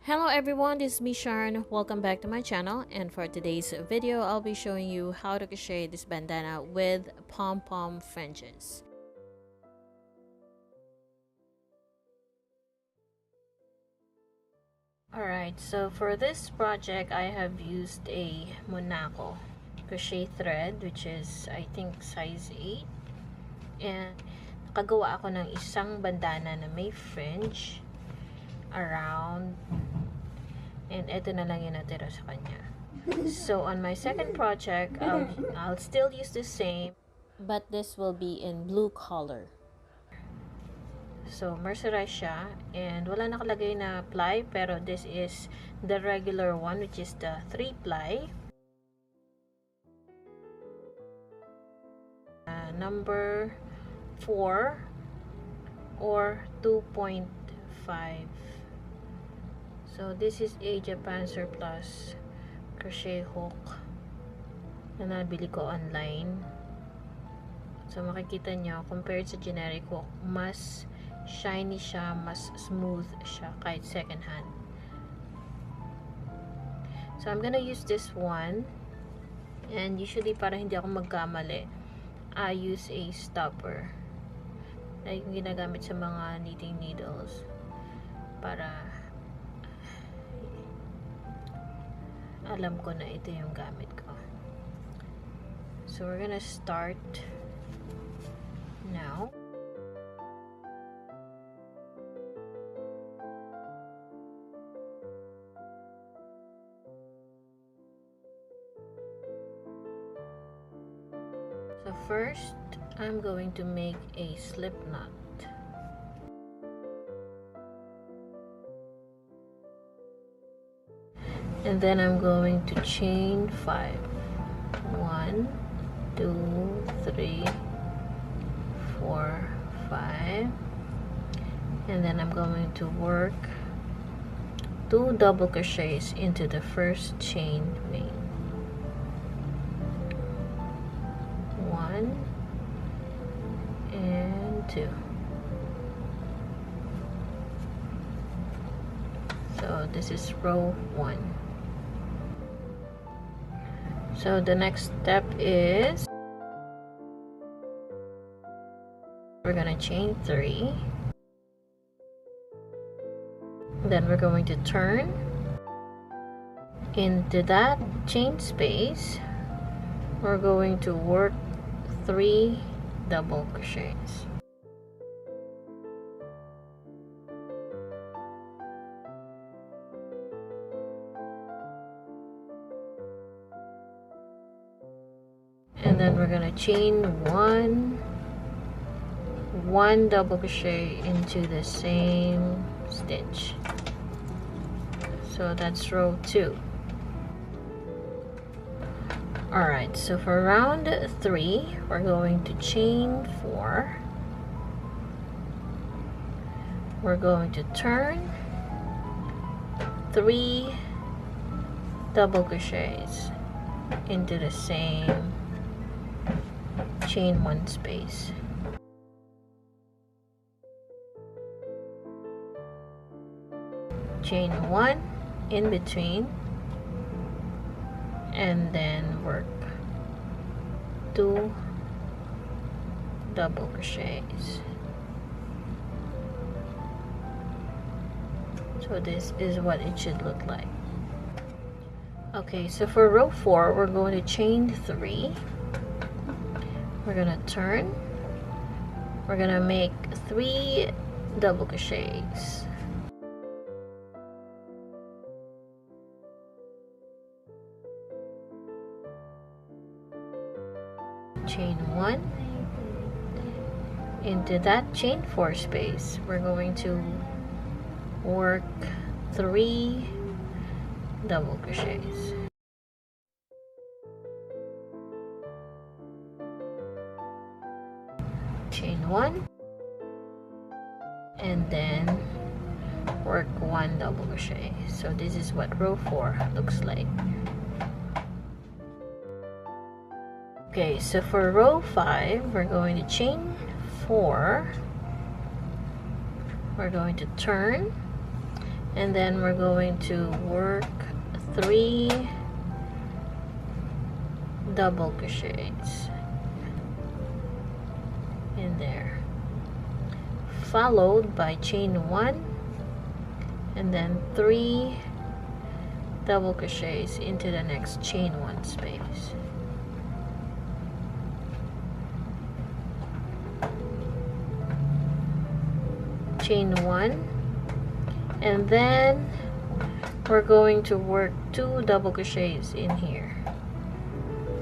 Hello everyone, this is me Sharon. Welcome back to my channel, and for today's video I'll be showing you how to crochet this bandana with pom-pom fringes. Alright, so for this project I have used a Monaco crochet thread, which is I think size 8, and nakagawa ako ng isang bandana na may fringe around, and ito na lang yung natira sa kanya. So on my second project, I'll still use the same, but this will be in blue color. So mercerized siya, and wala nakalagay na ply, pero this is the regular one, which is the 3 ply. Number 4 or 2.5. So this is a Japan surplus crochet hook na nabili ko online. So makikita nyo, compared sa generic hook, mas shiny siya, mas smooth siya kahit second hand. So I'm gonna use this one, and usually para hindi ako magkamali, I use a stopper like yung ginagamit sa mga knitting needles para alam ko na ito yung gamit ko. So we're gonna start now. So first, I'm going to make a slip knot. And then I'm going to chain 5. 1, 2, 3, 4, 5. And then I'm going to work 2 double crochets into the first chain main. 1 and 2. So this is row 1. So the next step is we're gonna chain 3. Then we're going to turn into that chain space. We're going to work 3 double crochets. And then we're gonna chain 1 double crochet into the same stitch. So that's row 2. Alright, so for round 3, we're going to chain 4. We're going to turn 3 double crochets into the same chain 1 space. Chain 1 in between, and then work 2 double crochets. So this is what it should look like. Okay, so for row 4, we're going to chain 3. We're gonna turn. We're gonna make 3 double crochets. Chain 1 into that chain 4 space. We're going to work 3 double crochets. Chain 1 and then work 1 double crochet. So this is what row 4 looks like. Okay, so for row 5, we're going to chain 4. We're going to turn and then we're going to work 3 double crochets in there, followed by chain 1 and then 3 double crochets into the next chain 1 space. Chain 1, and then we're going to work 2 double crochets in here,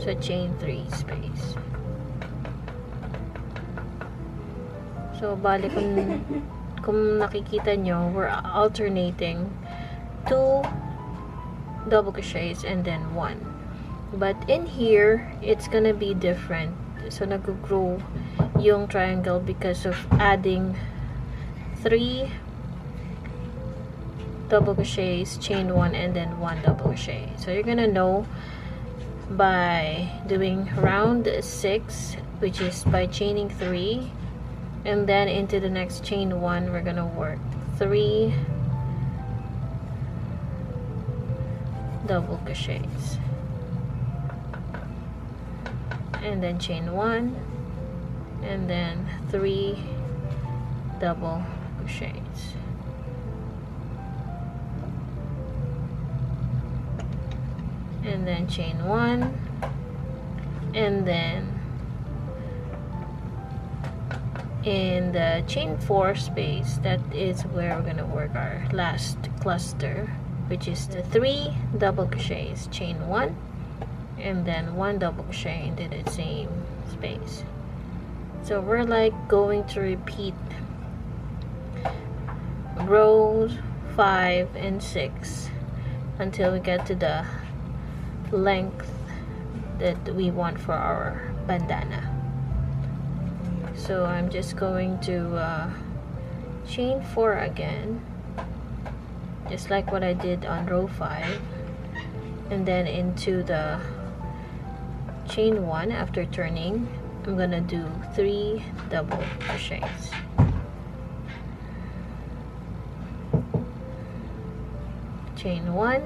so chain 3 space. So bali kung nakikita nyo, we're alternating 2 double crochets and then 1, but in here it's gonna be different. So nag-grow yung triangle because of adding 3 double crochets, chain 1, and then 1 double crochet. So you're gonna know by doing round 6, which is by chaining 3, and then into the next chain 1 we're gonna work 3 double crochets, and then chain 1, and then 3 double crochets, and then chain 1, and then in the chain 4 space, that is where we're gonna work our last cluster, which is the 3 double crochets, chain 1, and then 1 double crochet into the same space. So we're like going to repeat rows 5 and 6 until we get to the length that we want for our bandana. So I'm just going to chain 4 again, just like what I did on row 5, and then into the chain 1 after turning I'm gonna do 3 double crochets, chain 1,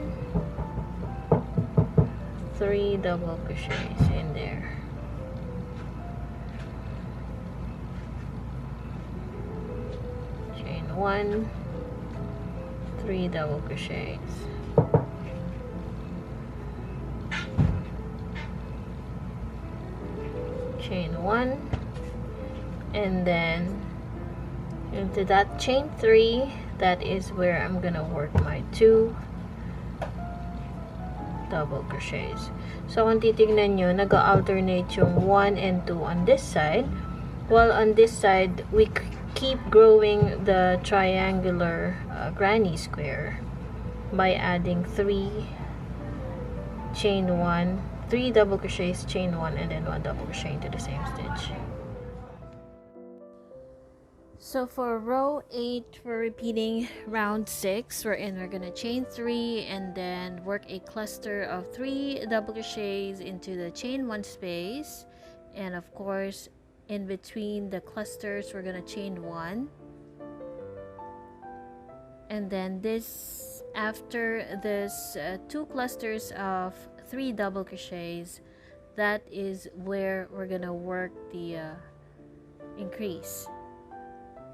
3 double crochets in there, chain 1, 3 double crochets, chain 1, and then into that chain 3, that is where I'm gonna work my 2 double crochets. So kung titignan nyo, nag-alternate yung 1 and 2 on this side, while on this side we keep growing the triangular granny square by adding 3 chain 1, 3 double crochets, chain 1, and then 1 double crochet into the same stitch. So for row 8, we're repeating round 6, wherein we're gonna chain 3 and then work a cluster of 3 double crochets into the chain 1 space, and of course in between the clusters we're gonna chain 1, and then this after this 2 clusters of 3 double crochets, that is where we're gonna work the increase.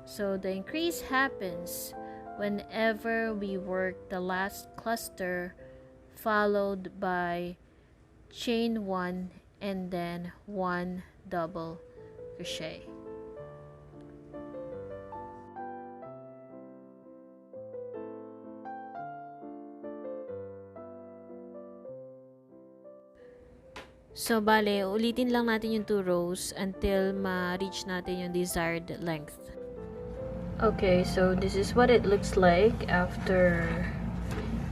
So the increase happens whenever we work the last cluster followed by chain 1 and then 1 double crochet. So bale, ulitin lang natin yung 2 rows until ma-reach natin yung desired length. Okay, so this is what it looks like after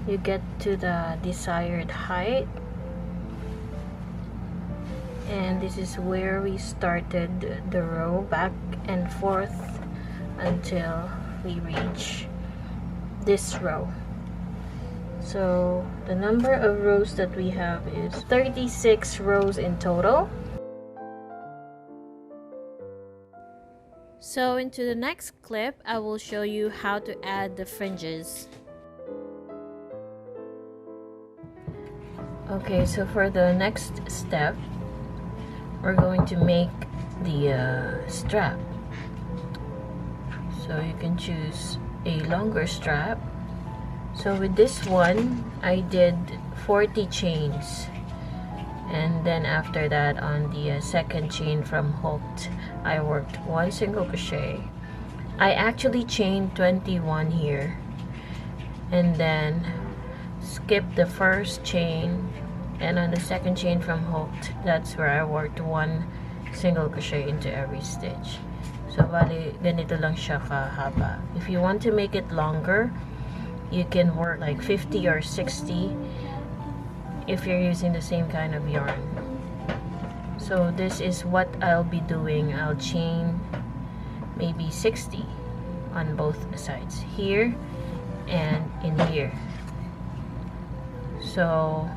you get to the desired height, and this is where we started the row back and forth until we reach this row. So the number of rows that we have is 36 rows in total. So into the next clip, I will show you how to add the fringes. Okay, so for the next step, we're going to make the strap. So you can choose a longer strap. So with this one, I did 40 chains, and then after that, on the second chain from hooked, I worked 1 single crochet. I actually chained 21 here, and then skipped the first chain, and on the second chain from hooked, that's where I worked 1 single crochet into every stitch. So bali ganito lang siya kahaba. If you want to make it longer, you can work like 50 or 60 if you're using the same kind of yarn. So this is what I'll be doing. I'll chain maybe 60 on both sides, here and in here. So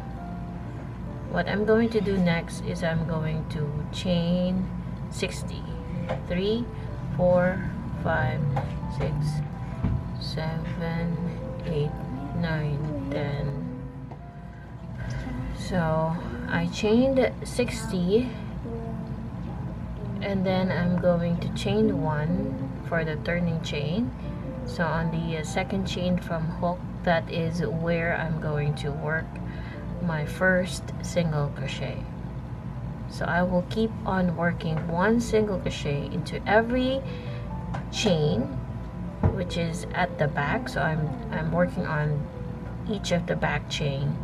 what I'm going to do next is I'm going to chain 60. 3, 4, 5, 6, 7, 8, 9, 10. So I chained 60, and then I'm going to chain 1 for the turning chain. So on the second chain from hook, that is where I'm going to work my first single crochet. So I will keep on working 1 single crochet into every chain, which is at the back. So I'm working on each of the back chain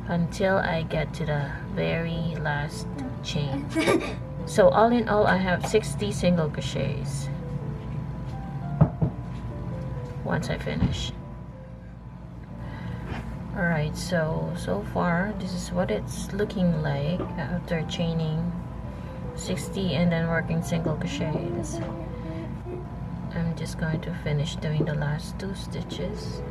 until I get to the very last chain. So all in all, I have 60 single crochets once I finish. Alright, so far this is what it's looking like after chaining 60 and then working single crochets. I'm just going to finish doing the last 2 stitches.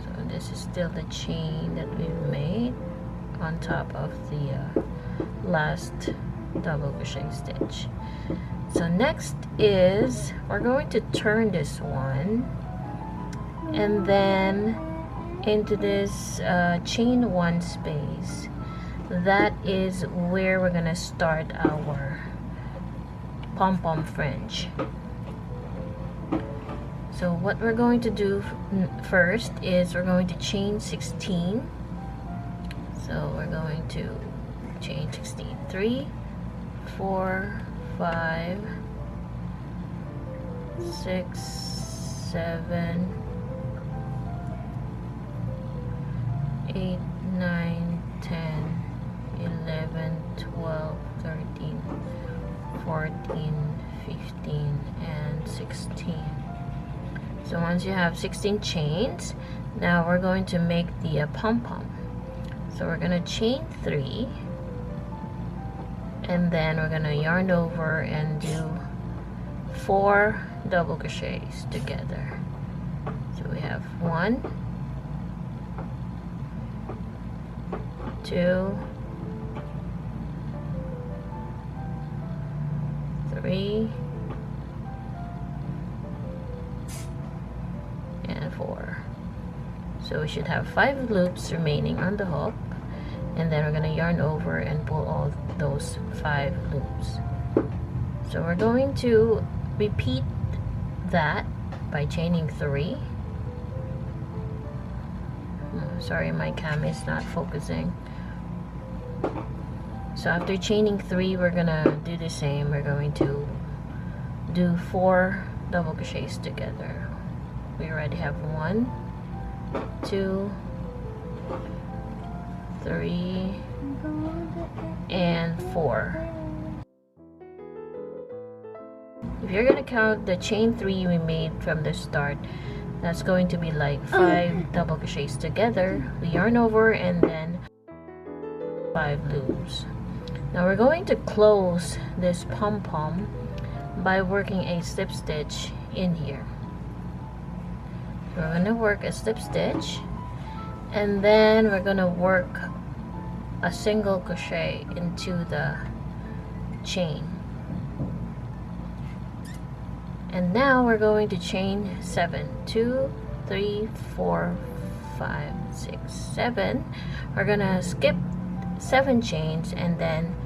So this is still the chain that we've made on top of the last double crochet stitch. So next is we're going to turn this one, and then into this chain 1 space. That is where we're gonna start our pom-pom fringe. So what we're going to do first is we're going to chain 16. So we're going to chain 16. 3, 4, 5, 6, 7, 8, 9, 10, 11, 12, 13, 14, 15, and 16. So once you have 16 chains, now we're going to make the pom-pom. So we're going to chain 3, and then we're going to yarn over and do 4 double crochets together. So we have 1, 2, 3, and 4. So we should have 5 loops remaining on the hook, and then we're going to yarn over and pull all those 5 loops. So we're going to repeat that by chaining 3. Sorry, my cam is not focusing. So after chaining 3, we're gonna do the same. We're going to do 4 double crochets together. We already have 1, 2, 3, and 4. If you're gonna count the chain 3 we made from the start, that's going to be like 5 double crochets together. We yarn over and then 5 loops. Now we're going to close this pom-pom by working a slip stitch in here. So we're going to work a slip stitch, and then we're going to work a single crochet into the chain. And now we're going to chain 7. 2, 3, 4, 5, 6, 7. We're gonna skip 7 chains, and then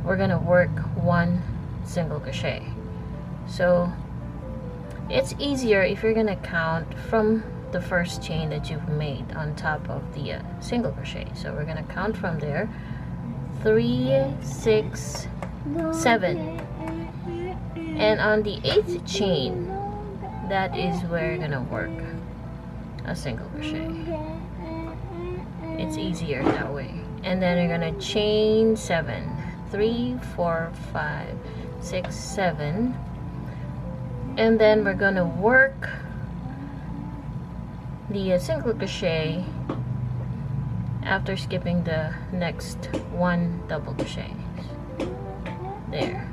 we're gonna work 1 single crochet. So it's easier if you're gonna count from the first chain that you've made on top of the single crochet. So we're gonna count from there. 3, 6, 7. And on the 8th chain, that is where you're gonna work a single crochet. It's easier that way. And then you're gonna chain 7. 3, 4, 5, 6, 7. And then we're gonna work the single crochet after skipping the next 1 double crochet. There.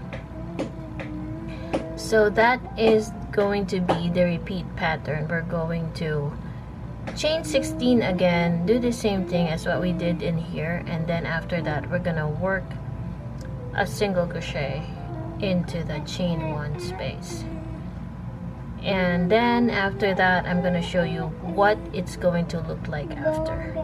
So that is going to be the repeat pattern. We're going to chain 16 again, do the same thing as what we did in here, and then after that we're gonna work a single crochet into the chain 1 space. And then after that I'm gonna show you what it's going to look like after.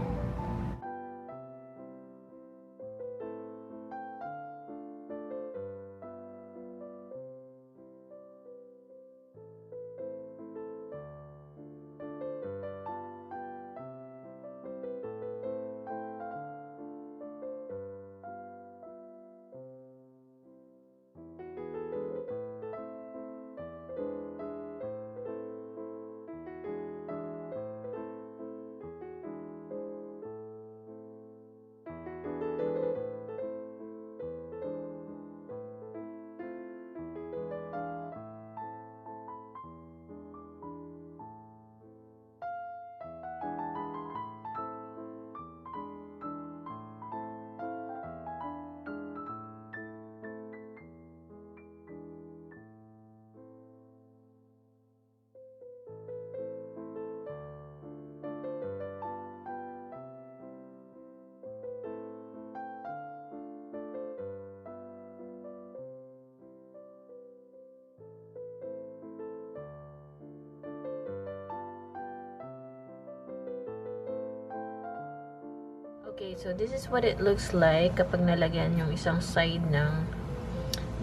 Okay, so this is what it looks like kapag nalagyan yung isang side ng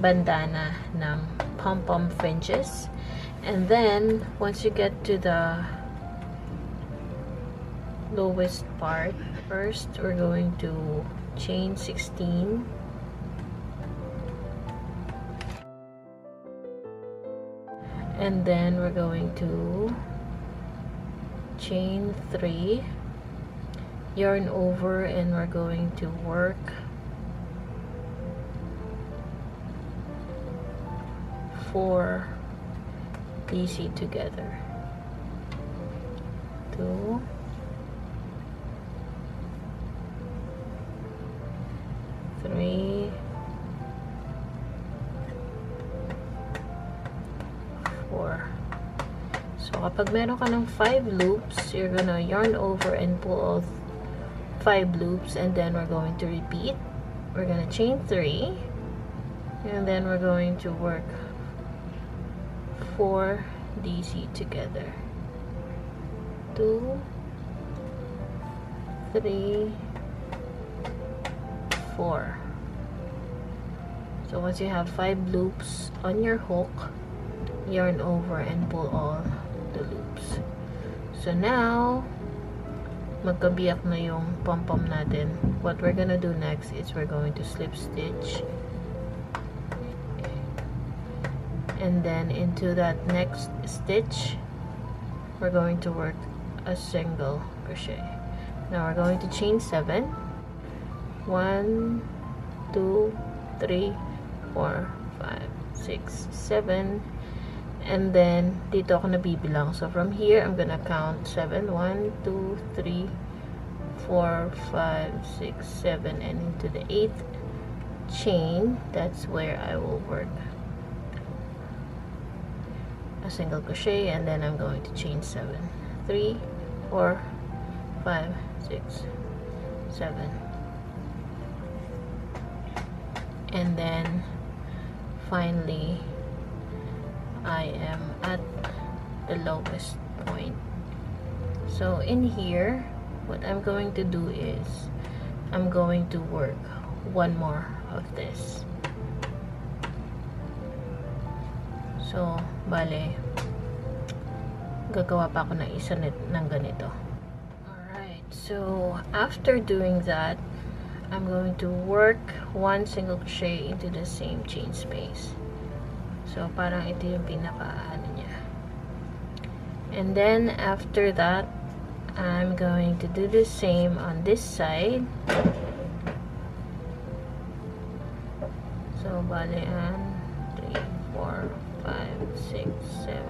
bandana ng Pompom Fringes. And then, once you get to the lowest part, first we're going to chain 16. And then we're going to chain 3. Yarn over, and we're going to work 4 DC together. 2, 3, 4. So kapag meron ka ng 5 loops, you're gonna yarn over and pull all 5 loops, and then we're going to repeat. We're gonna chain 3, and then we're going to work 4 DC together. 2, 3, 4. So once you have 5 loops on your hook, yarn over and pull all the loops. So now magkabiyak na yung pom-pom natin. What we're gonna do next is we're going to slip stitch, and then into that next stitch we're going to work a single crochet. Now we're going to chain 7. 1, 2, 3, 4, 5, 6, 7. And then dito ako nabibilang. So from here I'm gonna count 7. 1, 2, 3, 4, 5, 6, 7, and into the 8th chain, that's where I will work a single crochet, and then I'm going to chain 7. 3, 4, 5, 6, 7. And then finally I am at the lowest point. So in here, what I'm going to do is I'm going to work one more of this. So bale, gagawa pa ako ng isa ng ganito. Alright, so after doing that, I'm going to work one single crochet into the same chain space. So parang ito yung pinaka ano niya. And then after that, I'm going to do the same on this side. So bale 3, 4, 5, 6, 7,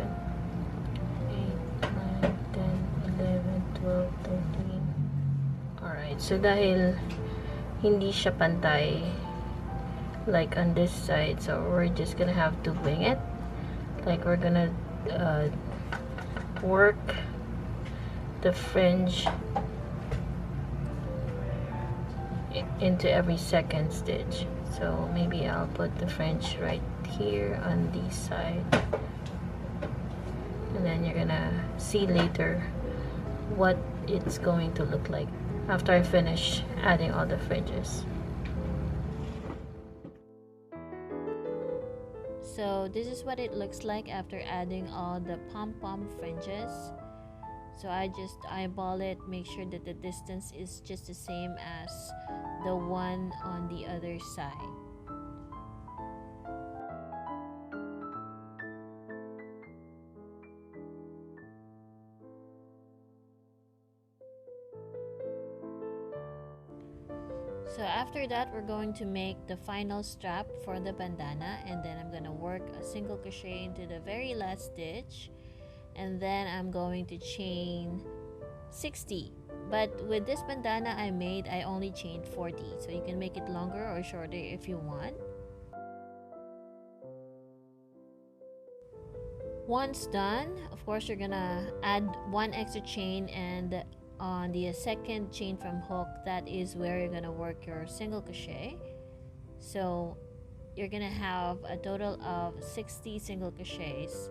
8, 9, 10, 11, 12, 13. Alright, so dahil hindi siya pantay like on this side, so we're just gonna have to wing it. Like we're gonna work the fringe into every second stitch. So maybe I'll put the fringe right here on this side, and then you're gonna see later what it's going to look like after I finish adding all the fringes. So this is what it looks like after adding all the pom-pom fringes. So I just eyeball it, make sure that the distance is just the same as the one on the other side. So after that, we're going to make the final strap for the bandana, and then I'm gonna work a single crochet into the very last stitch, and then I'm going to chain 60. But with this bandana I made, I only chained 40, so you can make it longer or shorter if you want. Once done, of course you're gonna add one extra chain, and on the second chain from hook, that is where you're gonna work your single crochet. So you're gonna have a total of 60 single crochets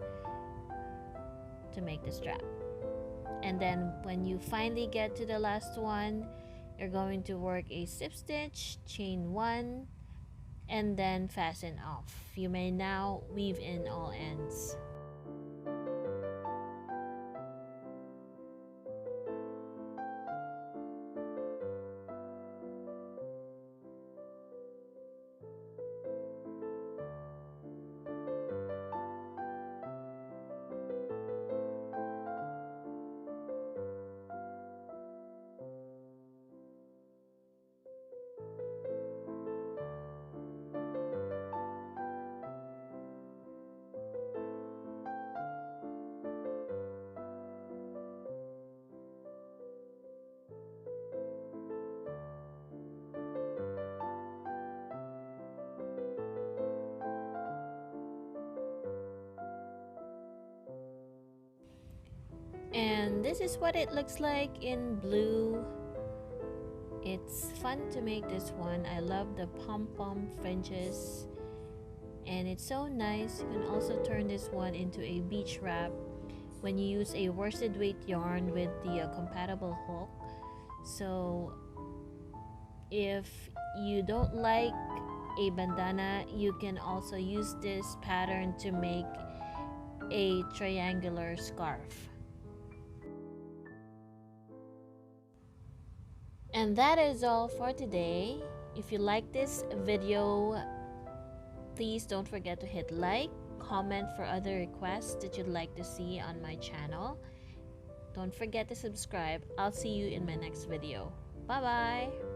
to make the strap. And then when you finally get to the last one, you're going to work a slip stitch, chain 1, and then fasten off. You may now weave in all ends. And this is what it looks like in blue. It's fun to make this one. I love the pom-pom fringes, and it's so nice. You can also turn this one into a beach wrap when you use a worsted weight yarn with the compatible hook. So if you don't like a bandana, you can also use this pattern to make a triangular scarf. And that is all for today. If you like this video, please don't forget to hit like, comment for other requests that you'd like to see on my channel. Don't forget to subscribe. I'll see you in my next video. Bye bye.